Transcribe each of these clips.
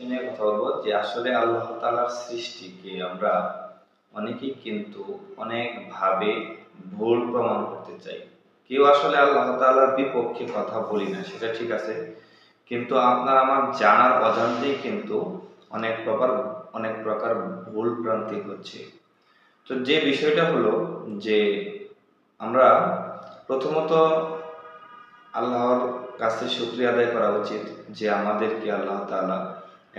এ নিয়ে কথা বলবো যে আসলে আল্লাহ তাআলার সৃষ্টিকে আমরা অনেকেই কিন্তু অনেকভাবে ভুল প্রমাণ করতে চাই। কেউ আসলে আল্লাহ তাআলার বিপক্ষে কথা বলি না, সেটা ঠিক আছে। কিন্তু আপনার আমার জানার অজান্তেই কিন্তু অনেক প্রকার ভুল ভ্রান্তি হচ্ছে। তো যে বিষয়টা হলো যে আমরা প্রথমত আল্লাহর কাছে শুকরিয়া আদায় করা উচিত যে আমাদেরকে আল্লাহ তাআলা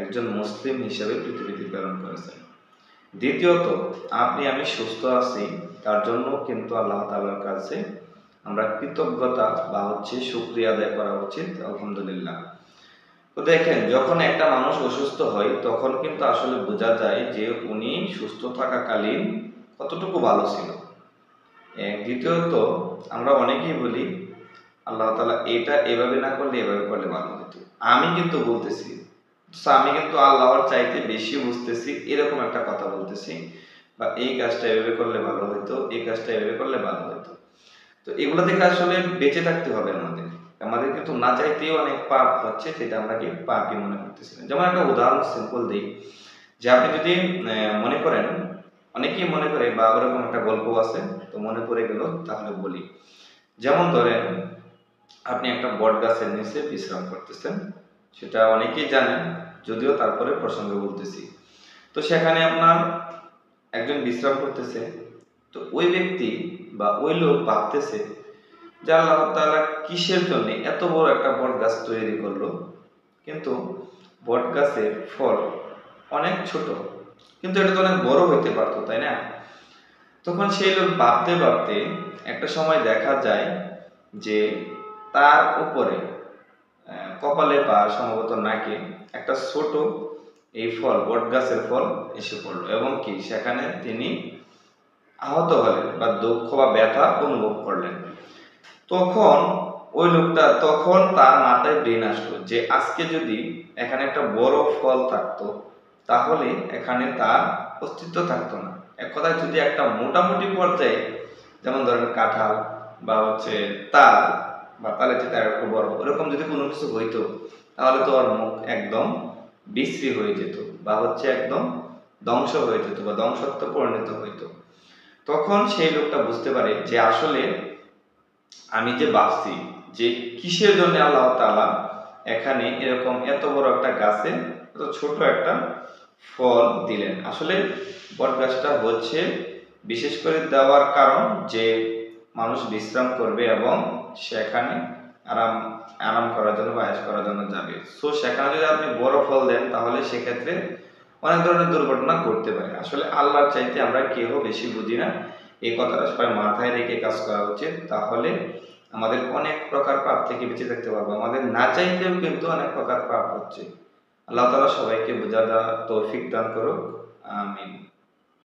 একজন মুসলিম হিসেবে পৃথিবীতে প্রেরণ করেছেন। দ্বিতীয়ত, আপনি আমি সুস্থ আছি তার জন্য কিন্তু আল্লাহ তাআলার কাছে আমরা কৃতজ্ঞতা বা শুকরিয়া আদায় করা উচিত, আলহামদুলিল্লাহ। তো দেখেন, যখন একটা মানুষ অসুস্থ হয় তখন কিন্তু আসলে বোঝা যায় যে উনি সুস্থ থাকাকালীন কতটুকু ভালো ছিল। দ্বিতীয়ত, আমরা অনেকেই বলি আল্লাহ তাআলা এটা এভাবে না করলে এভাবে করলে ভালো হতো। আমি কিন্তু বলতেছি, আমি কিন্তু আল্লাহর চাইতে বেশি বুঝতেছি এরকম একটা কথা বলতেছি, বা এই কাজটা এভাবে করলে ভালো হতো, এই কাজটা এভাবে করলে ভালো হতো। তো এগুলো থেকে আসলে বেঁচে থাকতে হবে আমাদের কিন্তু না চাইতেও অনেক পাপ হচ্ছে, সেটা আমরা কি পাপই মনে করতেছি না। যেমন একটা উদাহরণ সিম্পল দিই, যে আপনি যদি মনে করেন, অনেকেই মনে করে বা ওরকম একটা গল্প আছে, তো মনে পড়ে গেল তাহলে বলি। যেমন ধরেন, আপনি একটা বট গাছের নিচে বিশ্রাম করতেছেন, সেটা অনেকেই জানেন, যদিও তারপরে প্রসঙ্গে বলতেছি। তো সেখানে আপনার একজন বিশ্রাম করতেছে, তো ওই ব্যক্তি বা ওই লোক ভাবতেছে যে আল্লাহ তাআলা কিসের জন্য এত বড় একটা বট গাছ তৈরি করলো, কিন্তু বট গাছের ফল অনেক ছোট, কিন্তু এটা তো অনেক বড় হইতে পারতো, তাই না? তখন সেই লোক ভাবতে ভাবতে একটা সময় দেখা যায় যে তার উপরে কপালে বা সম্ভবত নাকে একটা ছোট এই ফল, বট গাছের ফল এসে পড়লো, এবং কি সেখানে তিনি আহত হলেন বা দুঃখ বা ব্যথা অনুভব করলেন। তখন ওই লোকটা, তখন তার মাথায় ব্রেন আসলো যে আজকে যদি এখানে একটা বড় ফল থাকতো তাহলে এখানে তার অস্তিত্ব থাকতো না। এক কথায়, যদি একটা মোটামুটি পর্যায়ে, যেমন ধরেন কাঁঠাল বা তাল, বা তালের চেয়ে তার একটু বড়, এরকম যদি কোনো কিছু হইতো তাহলে তো ওর মুখ একদম বিশ্রী হয়ে যেত, বা একদম ধ্বংস হয়ে যেত বা ধ্বংসত্বে পরিণত হইতো। তখন সেই লোকটা বুঝতে পারে যে আসলে আমি যে ভাবছি যে কিসের জন্য আল্লাহ তাআলা এখানে এরকম এত বড় একটা গাছে এত ছোট একটা ফল দিলেন। আসলে বট গাছটা বিশেষ করে দেওয়ার কারণ যে মানুষ বিশ্রাম করবে এবং সেখানে আরাম আরাম করার জন্য বা করার জন্য যাবে। সো সেখানে যদি আপনি বড় ফল দেন তাহলে সেক্ষেত্রে অনেক ধরনের দুর্ঘটনা ঘটতে পারে। আসলে আল্লাহর চাইতে আমরা কেউ বেশি বুঝি না, এই কথাটা সবাই মাথায় রেখে কাজ করা উচিত। তাহলে আমাদের অনেক প্রকার পাপ থেকে বেঁচে থাকতে পারবো। আমাদের না চাইতেও কিন্তু অনেক প্রকার পাপ হচ্ছে। আল্লাহ তাআলা সবাইকে বোঝার তৌফিক দান করুক, আমিন।